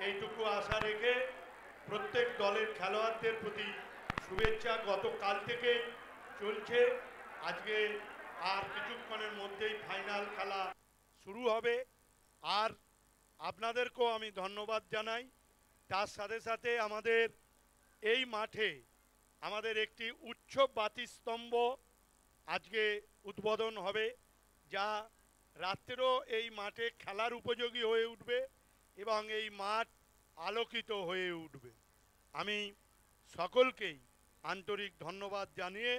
এইটুকু আশা রেখে প্রত্যেক দলের খেলোয়াড়দের প্রতি শুভেচ্ছা। গতকাল থেকে চলছে, আজকে আর কিছুক্ষণের মধ্যেই ফাইনাল খেলা শুরু হবে। আর আপনাদেরকেও আমি ধন্যবাদ জানাই। তার সাথে সাথে আমাদের এই মাঠে আমাদের একটি উচ্চ বাতিস্তম্ভ আজকে উদ্বোধন হবে, যা রাত্রেও এই মাঠে খেলার উপযোগী হয়ে উঠবে এবং এই মাঠ আলোকিত হয়ে উঠবে। আমি সকলকেই আন্তরিক ধন্যবাদ জানিয়ে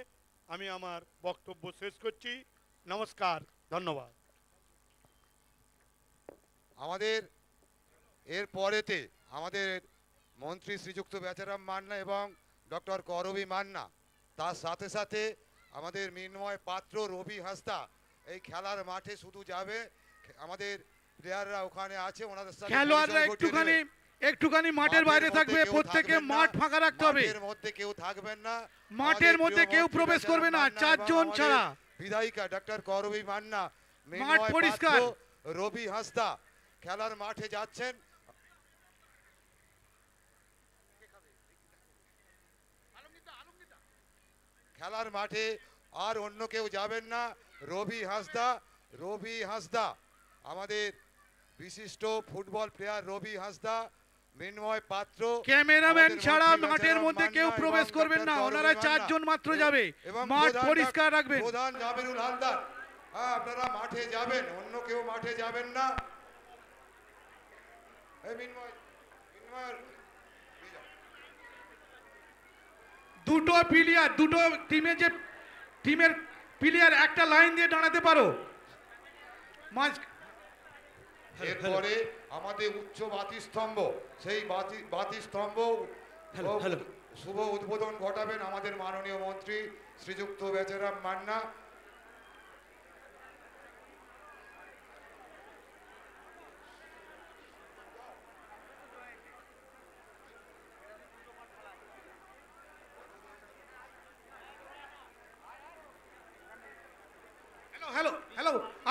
আমি আমার বক্তব্য শেষ করছি। নমস্কার, ধন্যবাদ। আমাদের এর পরেতে আমাদের মন্ত্রী শ্রীযুক্ত বেচারাম মান্না এবং ডক্টর করবী মান্না, তার সাথে সাথে আমাদের মৃন্ময় পাত্র, রবি হাঁসদা এই খেলার মাঠে শুধু যাবে, আমাদের প্লেয়াররা ওখানে আছে, ওনাদের সাথে খেলোয়াড়রা একটুখানি মাঠের বাইরে থাকবে, প্রত্যেকে মাঠ ফাঁকা রাখতে হবে। মাঠের মধ্যে কেউ থাকবেন না, মাঠের মধ্যে কেউ প্রবেশ করবে না, 4 জন ছাড়া। বিধায়িকা ডক্টর করবী মান্না, মাঠ পরিষ্কার, রবি হাঁসদা খেলার মাঠে যাচ্ছেন। খেলার মাঠে আর অন্য কেউ যাবেন না। রবি হাঁসদা আমাদের বিশিষ্ট ফুটবল প্লেয়ার রবি হাঁসদা, মৃন্ময় পাত্র, ক্যামেরাম্যান ছাড়া মাঠের মধ্যে কেউ প্রবেশ করবেন না, ওনারা 4 জন মাত্র যাবে। মাঠ পরিষ্কার রাখবেন। প্রধান জাবিরুল হালদার, আপনারা মাঠে যাবেন, অন্য কেউ মাঠে যাবেন না। দুটো প্লেয়ার, দুটো টিমের প্লেয়ার একটা লাইন দিয়ে দাঁড়াতে পারো। এরপরে আমাদের উচ্চ বাতিস্তম্ভ, সেই বাতিস্তম্ভ শুভ উদ্বোধন ঘটাবেন আমাদের মাননীয় মন্ত্রী শ্রীযুক্ত বেচারাম মান্না।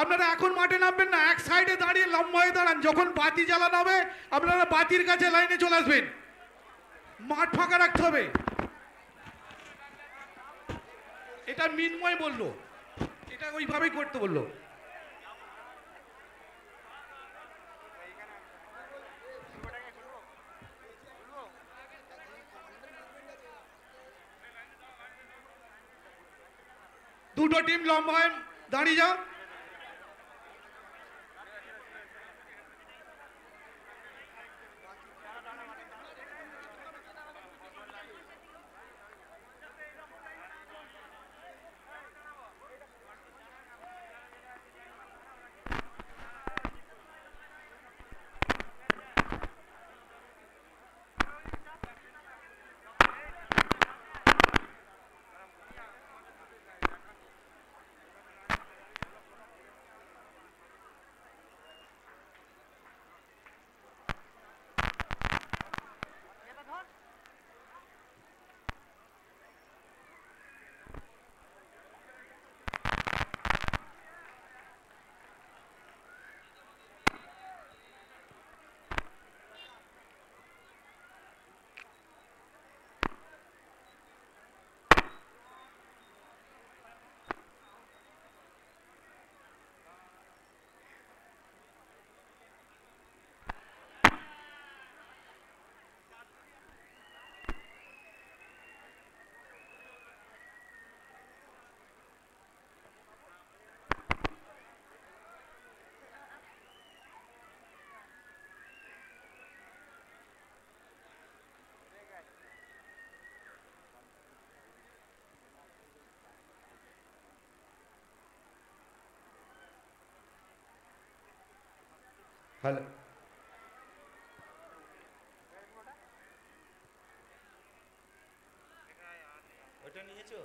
আপনারা এখন মাঠে নামবেন না, এক সাইডে দাঁড়িয়ে লম্বা হয়ে দাঁড়ান। যখন বাতি জ্বালানো হবে আপনারা বাতির কাছে লাইনে চলে আসবেন। মাঠ ফাঁকা রাখতে হবে। এটা মৃন্ময় বললো, এটা ওইভাবেই করতে বললো। দুটো টিম লম্বা হয়ে দাঁড়িয়ে যাও। হ্যালো, ওটা নিয়েছো?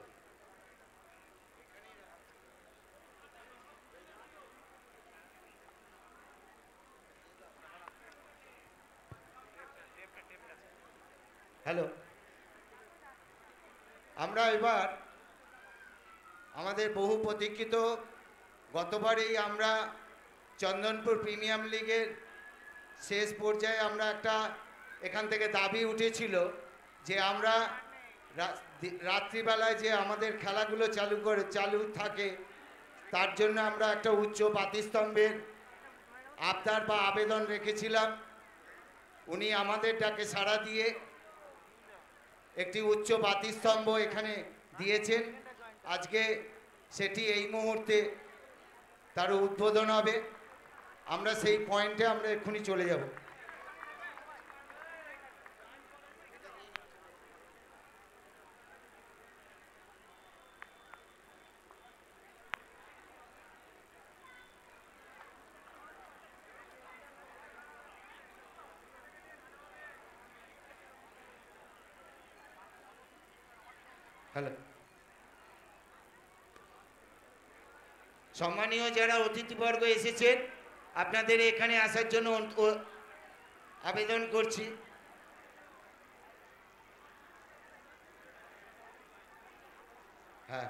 হ্যালো, আমরা এবার আমাদের বহু প্রতীক্ষিত, গতবারেই আমরা চন্দনপুর প্রিমিয়াম লিগের শেষ পর্যায়ে আমরা একটা এখান থেকে দাবি উঠেছিল যে আমরা রাত্রিবেলায় যে আমাদের খেলাগুলো চালু থাকে তার জন্য আমরা একটা উচ্চ বাতিস্তম্ভের আবদার বা আবেদন রেখেছিলাম। উনি আমাদের ডাকে সাড়া দিয়ে একটি উচ্চ বাতিস্তম্ভ এখানে দিয়েছেন। আজকে সেটি এই মুহূর্তে তার উদ্বোধন হবে। আমরা সেই পয়েন্টে আমরা এক্ষুনি চলে যাব। হ্যালো, সম্মানীয় যারা অতিথিবর্গ এসেছেন, আপনাদের এখানে আসার জন্য আবেদন করছি। হ্যাঁ,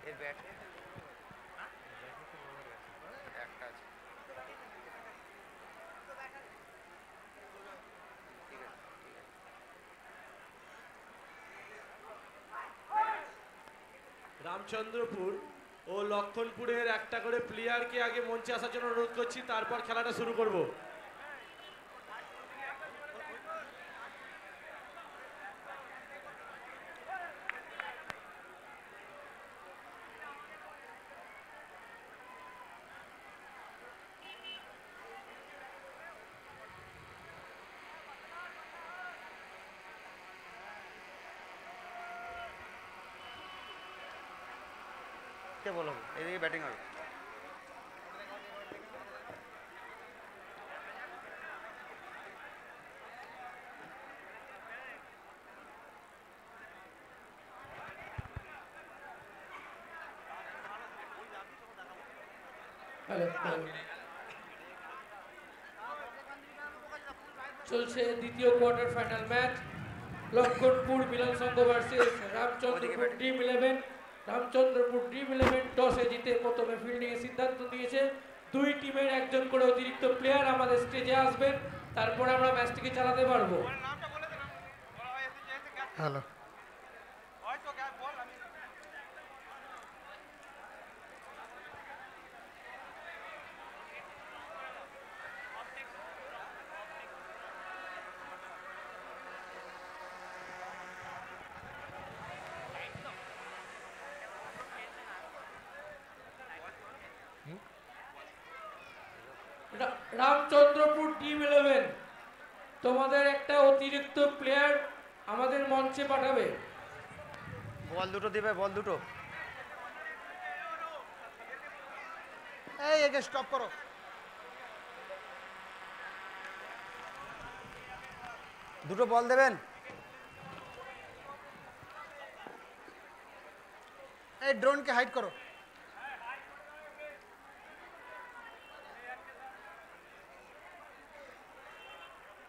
এর ব্যাটারি একটা আছে। ঠিক আছে, ঠিক আছে। রামচন্দ্রপুর ও লক্ষণপুরের একটা করে প্লেয়ারকে আগে মঞ্চে আসার জন্য অনুরোধ করছি, তারপর খেলাটা শুরু করব। কে বলো, এদিকে ব্যাটিং হবে। চলছে দ্বিতীয় quarter final match, Lakshmanpur Milan Sangha versus Ramchandrapur dream 11। Ramchandrapur dream 11 টসে জিতে প্রথমে ফিল্ডিং এর সিদ্ধান্ত নিয়েছে। দুই টিমের একজন করে অতিরিক্ত প্লেয়ার আমাদের স্টেজে আসবেন, তারপর আমরা ম্যাচটিকে চালাতে পারবো। হ্যালো, রামচন্দ্রপুর টিম 11, তোমাদের একটা অতিরিক্ত প্লেয়ার আমাদের মঞ্চে পাঠাবে। বল দুটো দিবে, বল দুটো। এই একে স্টপ করো। দুটো বল দেবেন। এই ড্রোনকে হাইড করো।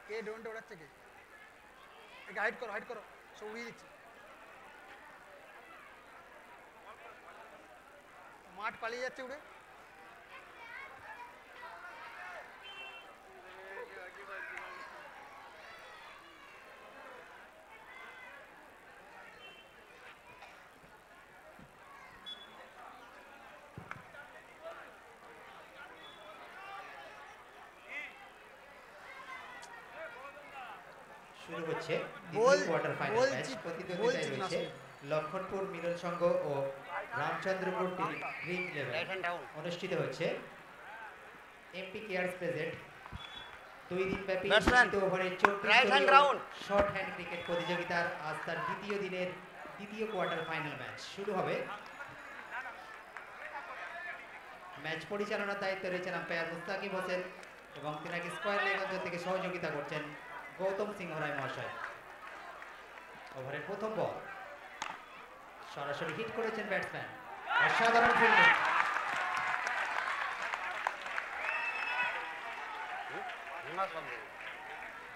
কে ড্রোনটা ওড়াচ্ছে কে? একে হাইড করো, হাইড করো, সব উড়িয়ে দিচ্ছে। মাঠ পালিয়ে যাচ্ছে উড়ে। শুরু হচ্ছে বল, দ্বিতীয় কোয়ার্টার ফাইনাল বল ম্যাচ। জিত- প্রতিদ্বন্দ্বিতায় বল জিত রয়েছে লক্ষণপুর মিলন সংঘ ও রামচন্দ্রপুর ড্রিম ইলেভেন। অনুষ্ঠিত হচ্ছে এমপি কেয়ার্স প্রেজেন্ট 2 দিন ব্যাপী Batsman, দ্বিতীয় ওভারের right hand 24 round. Short hand cricket প্রতিযোগিতার আজ তার দ্বিতীয় দিনের দ্বিতীয় কোয়ার্টার ফাইনাল ম্যাচ শুরু হবে। ম্যাচ পরিচালনার দায়িত্বে রয়েছেন আম্পায়ার মুস্তাকিব হোসেন এবং তিনাকে স্কোয়ার লেগ অঞ্চল থেকে সহযোগিতা করছেন গৌতম সিংহ রায় মহাশয়। ওভারের প্রথম বল সরাসরি হিট করেছেন ব্যাটসম্যান, অসাধারণ ফিল্ডিং।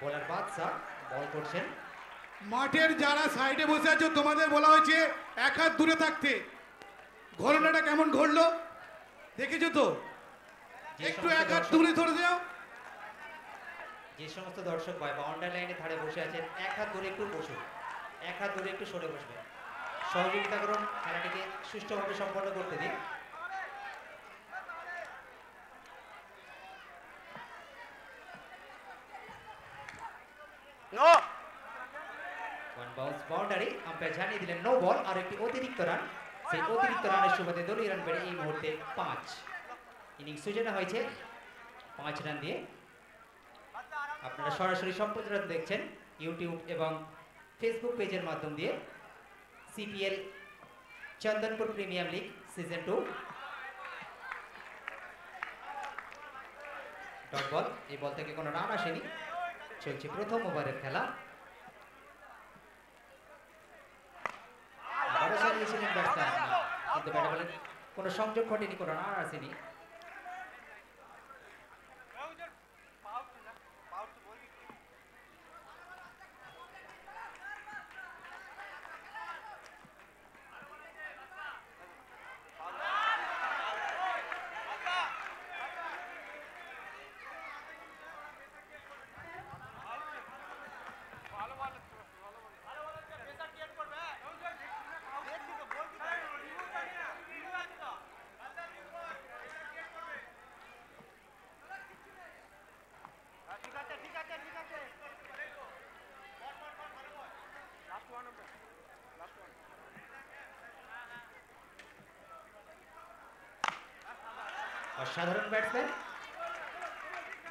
বোলার বাদশা বল করছেন। মাঠের যারা সাইডে বসে আছো তোমাদের বলা হয়েছে এক হাত দূরে থাকতে। ঘটনাটা কেমন ঘটলো দেখেছো তো? যে একটু সমস্ত এক হাত দর্শক- দূরে ধরে যাও। যে সমস্ত দর্শক ভাই বাউন্ডারি লাইনের ধারে বসে আছেন এক হাত দূরে একটু বসুন, এক হাত দূরে একটু সরে বসবেন। সহযোগিতা করুন খেলাটিকে সুষ্ঠুভাবে সম্পন্ন করতে দিন। No one bounce boundary, umpire জানিয়ে দিলেন নো বল। আর একটি অতিরিক্ত রান, সেই অতিরিক্ত রানের সুবাদে দলীয় রান বেড়ে এই মুহূর্তে 5। ইনিংস সূচনা হয়েছে 5 রান দিয়ে। আপনারা সরাসরি সম্প্রচার দেখছেন ইউটিউব এবং ফেসবুক পেজের মাধ্যম দিয়ে। CPL Chandanpur premier league season 2 dot ball. এই বল থেকে কোনো রান আসেনি। চলছে প্রথম ওভারের খেলা। আবারও চালিয়েছিলেন ব্যাটসম্যান, কিন্তু ব্যাটে বলে কোনো সংযোগ ঘটেনি, কোনো রান আসেনি। অসাধারণ ব্যাটসম্যান,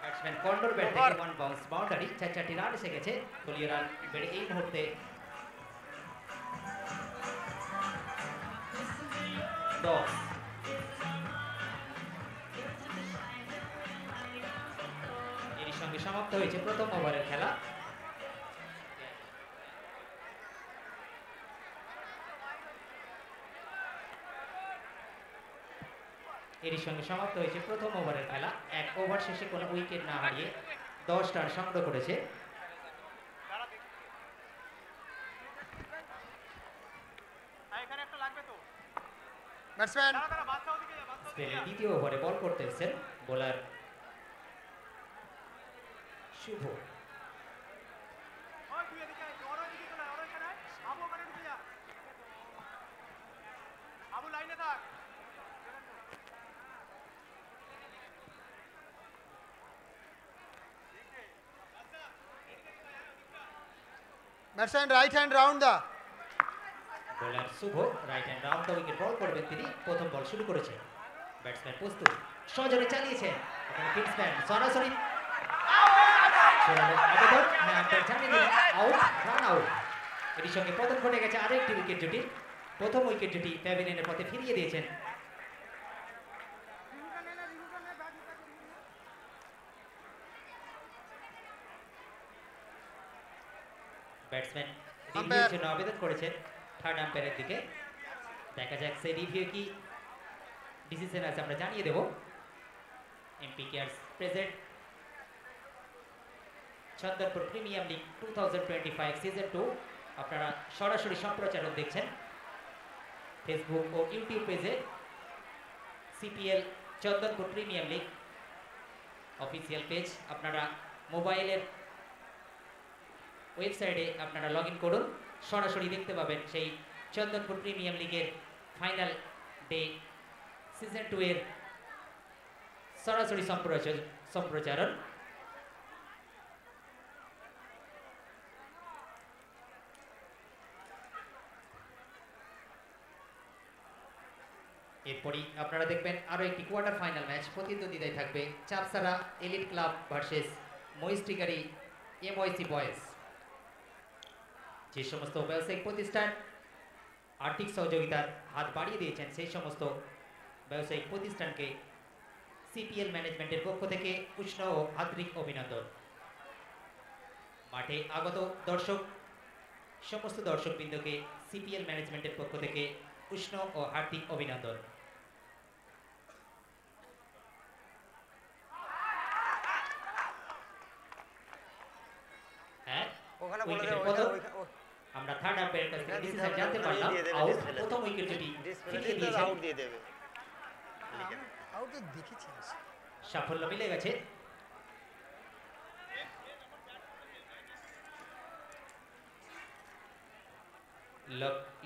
ব্যাটসম্যান কন্ডোর ব্যাট থেকে ওয়ান বাউন্স বাউন্ডারি। 4টি রান এসে গেছে, দলীয় রান বেড়ে এই মুহূর্তে 10। এর সঙ্গে সমাপ্ত হয়েছে প্রথম ওভারের খেলা। এর সঙ্গে সমাপ্ত হয়েছে প্রথম ওভারের খেলা। 1 ওভার শেষে কোনো উইকেট না হারিয়ে 10 রান সংগ্রহ করেছে। ব্যাটসম্যান স্পেনের দ্বিতীয় ওভারে বল করতে এসেছেন বোলার শুভ। ব্যাটসম্যান রাইট হ্যান্ড রাউন্ড দা বোলার শুভ right hand round wicket ball করবেন তিনি। প্রথম বল শুরু করেছেন, ব্যাটসম্যান প্রস্তুত, সজোরে চালিয়েছেন, ফিল্ডসম্যান সরাসরি আবেদন আম্পায়ার জানিয়ে দিলেন আউট, রান আউট। এর সঙ্গে পতন ঘটে গেছে আরেকটি উইকেট জুটির। প্রথম উইকেট জুটি প্যাভিলিয়নের পথে ফিরিয়ে দিয়েছেন ব্যাটসম্যান রিভিউর জন্য আবেদন করেছেন থার্ড আম্পায়ারের দিকে। দেখা যাক সেই রিভিউ কি ডিসিশন আছে, আমরা জানিয়ে দেব। MP cares present Chandanpur premier league 2025 season 2 আপনারা সরাসরি সম্প্রচারণ দেখছেন ফেসবুক ও ইউটিউব পেজে। CPL Chandanpur premier league official page, আপনারা মোবাইলের ওয়েবসাইটে আপনারা লগ ইন করুন, সরাসরি দেখতে পাবেন সেই চন্দনপুর প্রিমিয়াম লিগের ফাইনাল ডে সিজন 2 এর সরাসরি সম্প্রচারণ। এরপরই আপনারা দেখবেন আরো একটি কোয়ার্টার ফাইনাল ম্যাচ। প্রতিদ্বন্দ্বিতায় থাকবে Chapsara elite club versus মহিষ্টিকারি এমওয়াইসি boys. যে সমস্ত ব্যবসায়িক প্রতিষ্ঠান আর্থিক সহযোগিতার হাত বাড়িয়ে দিয়েছেন সেই সমস্ত ব্যবসায়িক প্রতিষ্ঠানকে সিপিএল ম্যানেজমেন্টের পক্ষ থেকে উষ্ণ ও আন্তরিক অভিনন্দন। মাঠে আগত দর্শক সমস্ত দর্শকবৃন্দকে সিপিএল ম্যানেজমেন্টের পক্ষ থেকে উষ্ণ ও হার্দিক অভিনন্দন। হ্যাঁ, উইকেটের পতন আমরা থার্ড আম্পায়ারের কাছ থেকে ডিসিশন জানতে পারলাম আউট। প্রথম উইকেট যেটি ফিরিয়ে দিয়েছেন আউট দিয়ে দেবে। আউট দেখেছি, সাফল্য মিলে গেছে।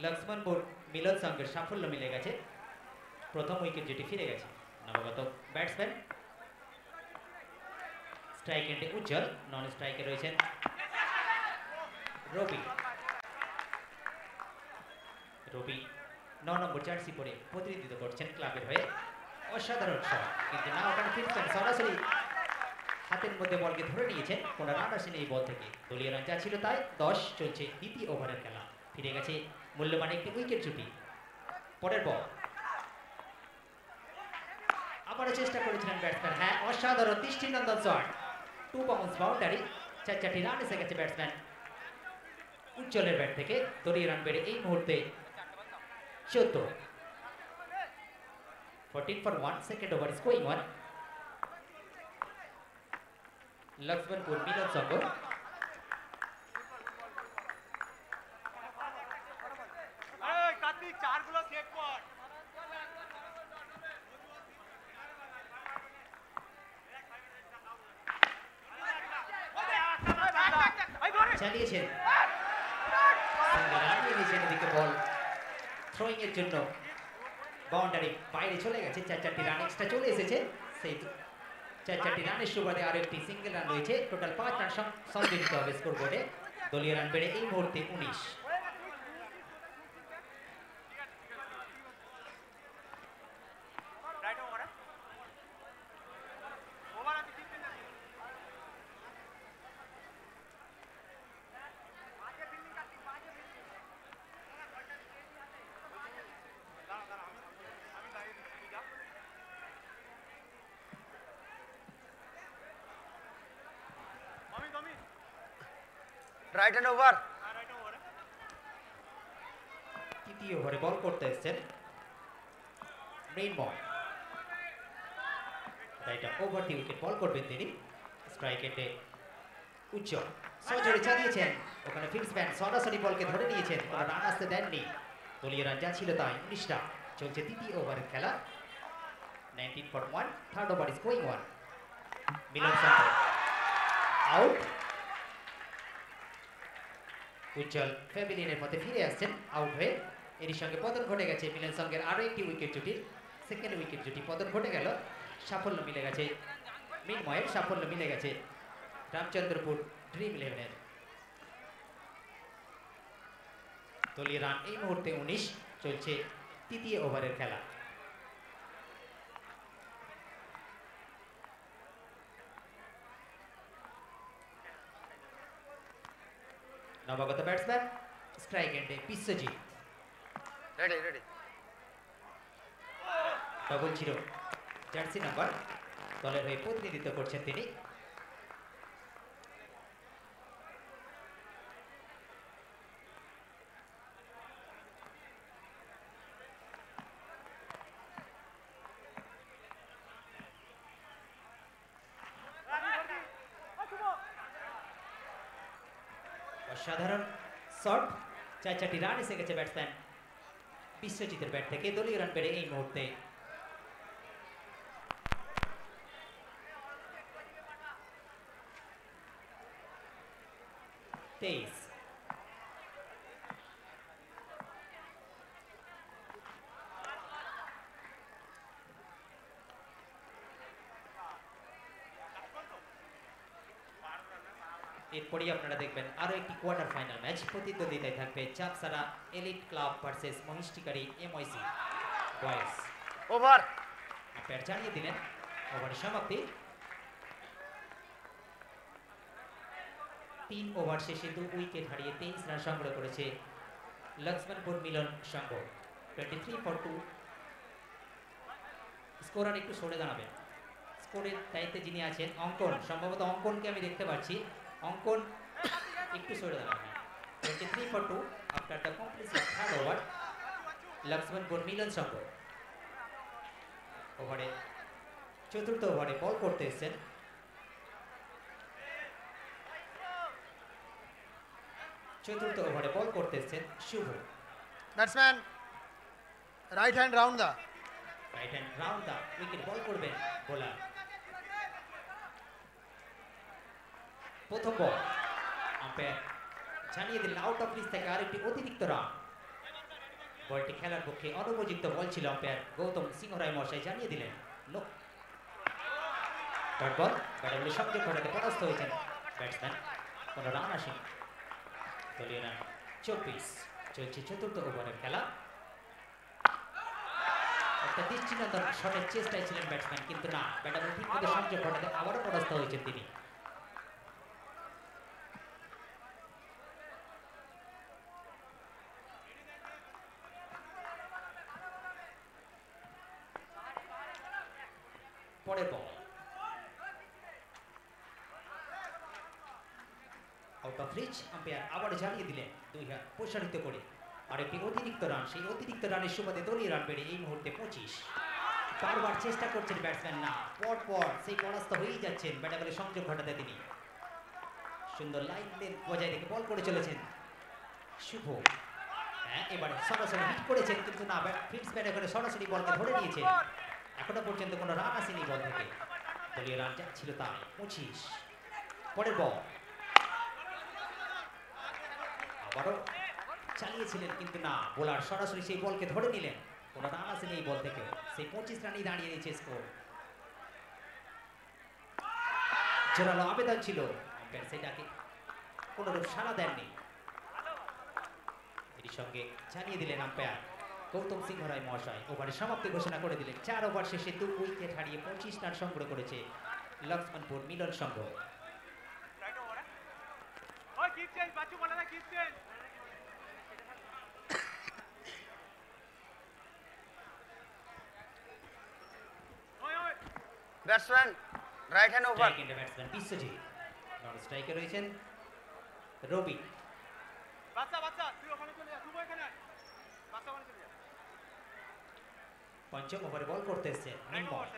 লক্ষ্মণপুর মিলন সংঘের সাফল্য মিলে গেছে। প্রথম উইকেট যেটি ফিরে গেছে নবাগত ব্যাটসম্যান। স্ট্রাইক এন্ডে উজ্জ্বল, নন স্ট্রাইকে রয়েছেন রবি। রবি 9 নম্বর জার্সি পরে প্রতিনিধিত্ব করছেন ক্লাবের হয়ে। অসাধারণ শট, কিন্তু না ওখানে ফিল্ডসম্যান সরাসরি হাতের মধ্যে বলকে ধরে নিয়েছেন। কোনো রান আসেনি এই বল থেকে। দলীয় রান যা ছিল তাই 10। চলছে দ্বিতীয় ওভারের খেলা। ফিরে গেছে মূল্যবান একটি উইকেট জুটি। পরের বল আবারও চেষ্টা করেছিলেন ব্যাটসম্যান। হ্যাঁ, অসাধারণ দৃষ্টিনন্দন শট, 2 বাউন্স বাউন্ডারি। 4টি রান এসে গেছে ব্যাটসম্যান উজ্জ্বলের ব্যাট থেকে। দলীয় রান বেড়ে এই মুহূর্তে 14। 14 for 1, second over is going on. Lakshmanpur Milan সংঘ চালিয়েছেন, এদিকে বল থ্রোয়িং এর জন্য বাউন্ডারি বাইরে চলে গেছে। 4টি রান এক্সট্রা চলে এসেছে। সেই 4টি রানের সুবাদে আরো একটি সিঙ্গেল রান রয়েছে। টোটাল 5 রান সংযোজিত হবে স্কোরবোর্ডে। দলীয় রান বেড়ে এই মুহূর্তে 19। Right hand over. তৃতীয় ওভারে বল করতে এসেছেন মৃন্ময়। Right over the wicket ball করবেন তিনি। স্ট্রাইক এন্ডে উজ্জ্বল সজোরে চালিয়েছেন। ওখানে ফিল্ডসম্যান সরাসরি বলকে ধরে নিয়েছেন, কোনো রান আসতে দেননি। দলীয় রান যা ছিল তাই 19টা। চলছে তৃতীয় ওভারের খেলা। 19 for 1, third over is going on. Milan Sangha out. Ujjwal প্যাভিলিয়নের মধ্যে ফিরে আসছেন আউট হয়ে। এর সঙ্গে পতন ঘটে গেছে মিলন সংঘের আরো একটি উইকেট জুটির। সেকেন্ড উইকেট জুটি পতন ঘটে গেল। সাফল্য মিলে গেছে মৃন্ময়ের, সাফল্য মিলে গেছে রামচন্দ্রপুর ড্রিম 11-এর। দলীয় রান এই মুহূর্তে 19। চলছে তৃতীয় ওভারের খেলা। নবাগত ব্যাটসম্যান স্ট্রাইক এন্ডে Biswajit. Ready double zero jersey number, দলের হয়ে প্রতিনিধিত্ব করছেন তিনি। অসাধারণ শট, 4-4টি রান এসে গেছে ব্যাটসম্যান বিশ্বজিতের ব্যাট থেকে। দলীয় রান বেড়ে এই মুহূর্তে 23। এরপরই আপনারা দেখবেন আরো একটি কোয়ার্টার ফাইনাল ম্যাচ। প্রতিদ্বন্দ্বিতায় থাকবে Chapsara elite club versus Mahishtikari MIC boys. Over umpire জানিয়ে দিলেন ওভারের সমাপ্তি। 3 ওভার শেষে 2 উইকেট হারিয়ে 23 রান সংগ্রহ করেছে লক্ষ্মণপুর মিলন সংঘ। 23 ফর 2। স্কোরার একটু সরে দাঁড়াবেন। স্কোরের দায়িত্বে যিনি আছেন অঙ্কন, সম্ভবত অঙ্কনকে আমি দেখতে পাচ্ছি। অঙ্কন একটু সরে দাঁড়াবেন। 23 for 2 after the complete of third over Lakshmanpur Milan Sangha. ওভারে চতুর্থ ওভারে বল করতে এসেছেন Shubho. Batsman right hand round the wicket ball করবেন বোলার। প্রথম বল আম্পায়ার জানিয়ে দিলেন আউট অফ রিচ থেকে আরেকটি অতিরিক্ত রান। বলটি খেলার পক্ষে অনুপযুক্ত বল ছিল, আম্পায়ার গৌতম সিংহ রায় মশাই জানিয়ে দিলেন নো। ডট বল, ব্যাটে সংযোগ ঘটাতে পরাস্ত হয়েছেন ব্যাটসম্যান, কোনো রান আসেনি। দলীয় রান 24। চলছে চতুর্থ ওভারের খেলা। একটা দৃষ্টিনন্দন শটের চেষ্টায় ছিলেন ব্যাটসম্যান, কিন্তু না, ব্যাটে ঠিক মতো সংযোগ ঘটাতে আবারও পরাস্ত হয়েছেন তিনি। পরের ball out of reach. Umpire আবার জানিয়ে দিলেন 2 রান প্রসারিত করে আরেকটি অতিরিক্ত রান। সেই অতিরিক্ত রানের সুবাদে দলীয় রান বেড়ে এই মুহূর্তে 25। বারবার চেষ্টা করছেন ব্যাটসম্যান, না, পর সেই পরাস্ত হয়েই যাচ্ছেন। ব্যাটে বলে সংযোগ ঘটাতে তিনি সুন্দর লাইন বজায় রেখে বল করে চলেছেন শুভ। হ্যাঁ, এবারে সরাসরি হিট করেছেন, কিন্তু না, ফিল্ডস ব্যাটে করে সরাসরি বলকে ধরে নিয়েছেন। এখনো পর্যন্ত কোনো রান আসেনি বল থেকে। দলীয় রান যাচ্ছিল তাই 25। পরের বল আবারও চালিয়েছিলেন, কিন্তু না, বোলার সরাসরি সেই বলকে ধরে নিলেন। কোনো রান আসেনি এই বল থেকে। সেই 25 রানেই দাঁড়িয়ে নিয়েছে স্কোর। জোরালো আবেদন ছিল, আম্পায়ার সেটাকে কোনোরূপ সাড়া দেননি। এর সঙ্গে জানিয়ে দিলেন আম্পায়ার গৌতম সিংহ রায় মহাশয় ওভারের সমাপ্তি ঘোষণা করে দিলেন। 4 ওভার শেষে 2 উইকেট হারিয়ে 25 রান সংগ্রহ করেছে Lakshmanpur Milan Sangha. Batsman right hand over. Batsman Biswajit, non স্ট্রাইকে রয়েছেন রবি। পঞ্চম ওভারে বল করতে এসেছেন মিনময়।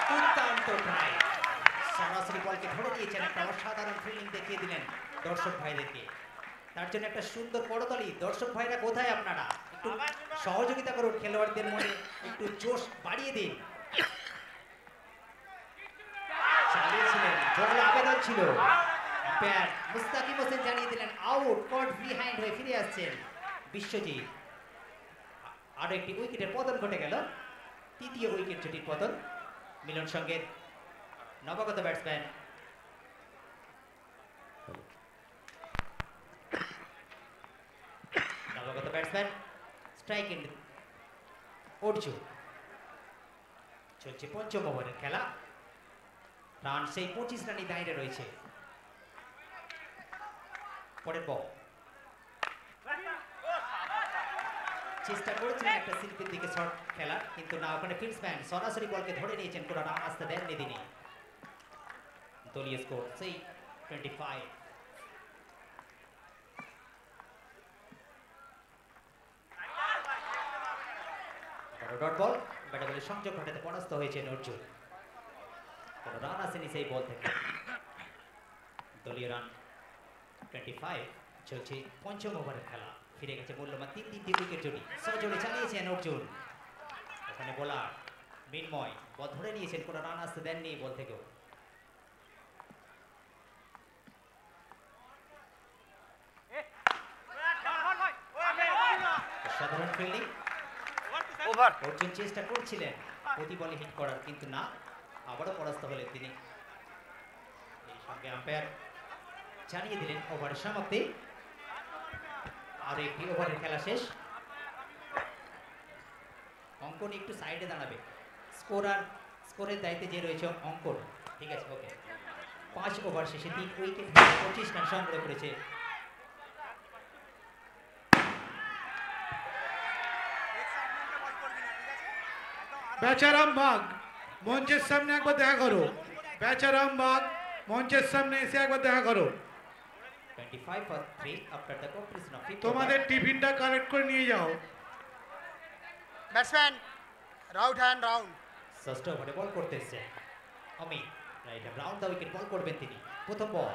দুর্দান্ত ট্রাই, সরাসরি বলকে ধরে নিয়েছেন। একটা অসাধারণ ফিল্ডিং দেখিয়ে দিলেন দর্শক ভাইদেরকে। তার জন্য একটা সুন্দর করতালি। দর্শক ভাইরা কোথায় আপনারা? একটু সহযোগিতা করুন, খেলোয়াড়দের মনে একটু জোশ বাড়িয়ে দিন। চালিয়েছিলেন, জোরালো আবেদন ছিল। আম্পায়ার মুস্তাকিম হোসেন জানিয়ে দিলেন আউট। কট বিহাইন্ড হয়ে ফিরে আসছেন বিশ্বজিৎ। আরো একটি উইকেটের পতন ঘটে গেল, তৃতীয় উইকেট জুটির পতন মিলন সঙ্গের নবাগত ব্যাটসম্যান স্ট্রাইক এন্ড অর্জুন। চলছে পঞ্চম ওভারের খেলা। রান সেই 25 রানই দাঁড়িয়ে রয়েছে। পরের বল, চেষ্টা করেছিলেন একটা স্লিপের দিকে শট খেলা, কিন্তু না, ওখানে ফিল্ডসম্যান সরাসরি বলকে ধরে নিয়েছেন, কোনো রান আসতে দেননি তিনি। দলীয় স্কোর সেই 25। ডট বল, ব্যাটে বলে সংযোগ ঘটাতে পরাস্ত হয়েছেন অর্জুন। কোনো রান আসেনি সেই বল থেকে। দলীয় রান 25। চলছে পঞ্চম ওভারের খেলা। ফিরে গেছে মূল্যবান 3টি উইকেট জুটি। সজোরে চালিয়েছেন অর্জুন। ওখানে বোলার মিনময় বল ধরে নিয়েছেন, কোনো রান আসতে দেননি বল থেকেও। সাধারণ ফিল্ডিং। ওভার। অর্জুন চেষ্টা করছিলেন প্রতি বলে হিট করার, কিন্তু না, আবারও পরাস্ত হলেন তিনি। এই সঙ্গে আম্পায়ার জানিয়ে দিলেন ওভারের সমাপ্তি। আর একটি ওভারের খেলা শেষ। অঙ্কন একটু সাইডে দাঁড়াবে। স্কোরের দায়িত্বে যে রয়েছে অঙ্কন, ঠিক আছে, ওকে। 5 ওভার শেষে 3 উইকেট, 25 রান সংগ্রহ করেছে। বেচারাম বাঘ, মঞ্চের সামনে একবার দেখা করো। বেচারাম বাঘ, মঞ্চের সামনে এসে একবার দেখা করো। 25 for 3 after the completion of 5 তোমাদের টিফিনটা কালেক্ট করে নিয়ে যাও। Batsman right hand round. ষষ্ঠ ওভারে বল করতে এসেছে Amit. Right round the wicket ball করবেন তিনি। প্রথম বল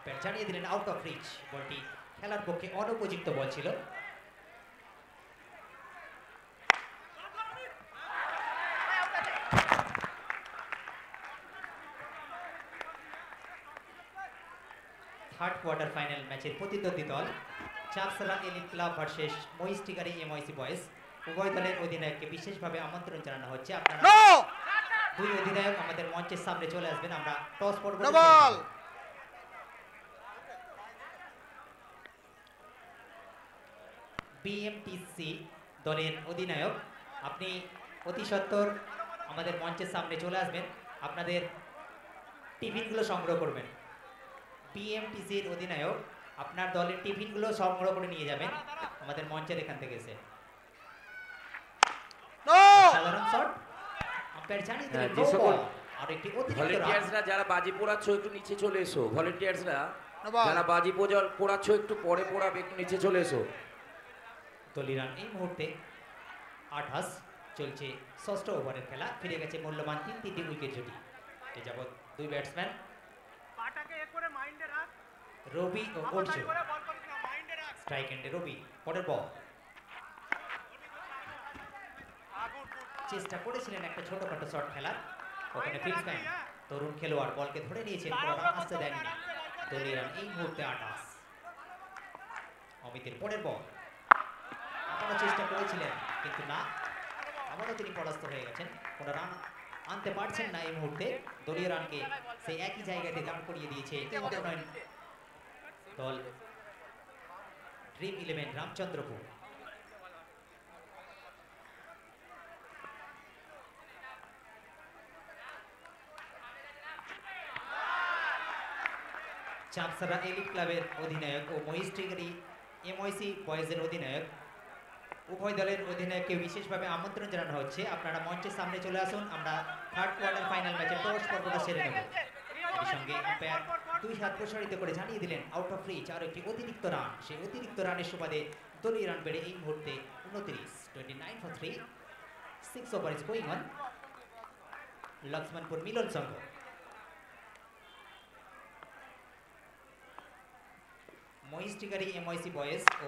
ব্যাট জানিয়ে দিলেন আউট অফ রিচ। বলটি খেলার পক্ষে অনুপযুক্ত বল ছিল। থার্ড কোয়ার্টার ফাইনাল ম্যাচের প্রতিদ্বন্দ্বী দল Chapsala elite club versus Mahishtikari MIC boys. উভয় দলের অধিনায়ককে বিশেষভাবে আমন্ত্রণ জানানো হচ্ছে। আপনারা দুই অধিনায়ক আমাদের মঞ্চের সামনে চলে আসবেন। আমরা টস পড়ব। বিএমটিসি দলের অধিনায়ক, আপনি অতি সত্বর আমাদের মঞ্চের সামনে চলে আসবেন। আপনাদের টিফিনগুলো সংগ্রহ করবেন। বিএমটিসির অধিনায়ক আপনার দলের টিফিনগুলো সংগ্রহ করে নিয়ে যাবেন আমাদের মঞ্চের এখান থেকে এসে। সাধারণ শট, আম্পায়ার জানিয়ে দিলেন নো বল। আর একটি অতিরিক্ত রান। ভলান্টিয়ার্সরা যারা বাজি পোড়াচ্ছ একটু নিচে চলে এসো। ভলান্টিয়ার্সরা যারা বাজি পোড়াচ্ছ একটু পরে পোড়াবে, একটু নিচে চলে এসো। দলীয় রান এই মুহূর্তে 28। চলছে ষষ্ঠ ওভারের খেলা। ফিরে গেছে মূল্যবান 3টি উইকেট জুটি। এ যাবৎ দুই ব্যাটসম্যান রবি ও অর্জুন। স্ট্রাইক এন্ডে রবি। পরের বল, চেষ্টা করেছিলেন একটা ছোটখাটো শট খেলার, ওখানে ফিল্ডসম্যান তরুণ খেলোয়াড় বলকে ধরে নিয়েছেন, কোনো রান আসতে দেননি। দলীয় রান এই মুহূর্তে 28। অমিতের পরের বল, আবারও চেষ্টা করেছিলেন, কিন্তু না, আবারও তিনি পরাস্ত হয়ে গেছেন। কোনো রান আনতে পারছেন না এই মুহূর্তে। দলীয় রানকে সেই একই জায়গাতে দাঁড় করিয়ে দিয়েছে অপনয়ন দল ড্রিম 11 রামচন্দ্রপুর। চাপসারা এলিট ক্লাবের অধিনায়ক ও মহিস্ট্রিগারি এমআইসি বয়েজের অধিনায়ক, উভয় দলের অধিনায়ককে বিশেষভাবে আমন্ত্রণ জানানো হচ্ছে। আপনারা মঞ্চের সামনে চলে আসুন। আমরা থার্ড কোয়ার্টার ফাইনাল ম্যাচের টস পর্বটা সেরে নেব। এর সঙ্গে আম্পায়ার দুই হাত প্রসারিত করে জানিয়ে দিলেন আউট অফ রিচ। আর একটি অতিরিক্ত রান। সেই অতিরিক্ত রানের সুবাদে দলীয় রান বেড়ে এই মুহূর্তে 29। 29 for 3। 6 over is going on. Lakshmanpur Milan Sangha Mahishtrigari MIC boys ও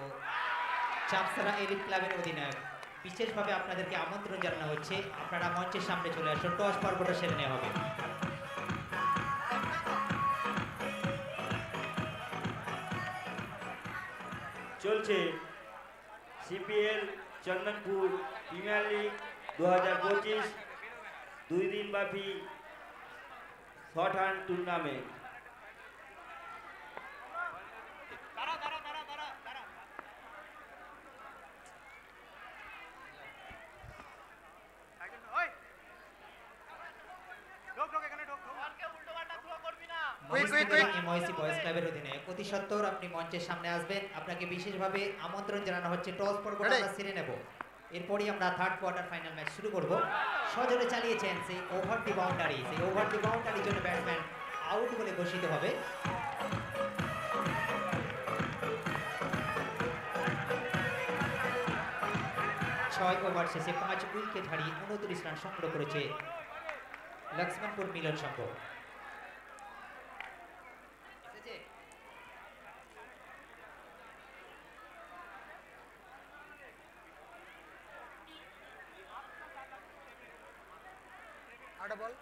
চাপসারা এলিট ক্লাবের অধিনায়ক, বিশেষভাবে আপনাদেরকে আমন্ত্রণ জানানো হচ্ছে। আপনারা মঞ্চের সামনে চলে আসুন। টস পর্বটা সেরে নেওয়া হবে। চলছে সিপিএল চন্দনপুর প্রিমিয়ার লিগ 2025 2 দিন ব্যাপী শর্ট হ্যান্ড টুর্নামেন্ট। মহেশী বয়েজ ক্লাবের অধীনে অতি সত্বর আপনি মঞ্চের সামনে আসবেন। আপনাকে বিশেষভাবে আমন্ত্রণ জানানো হচ্ছে। টস পর্বটা আমরা সেরে নেব, এরপরই আমরা থার্ড কোয়ার্টার ফাইনাল ম্যাচ শুরু করব। সজোরে চালিয়েছেন সেই ওভার দি বাউন্ডারি, সেই ওভার দি বাউন্ডারির জন্য ব্যাটসম্যান আউট বলে ঘোষিত হবে। ছয় ওভার শেষে 5 উইকেট হারিয়ে 29 রান সংগ্রহ করেছে লক্ষ্মণপুর মিলন সংঘ। আটা বল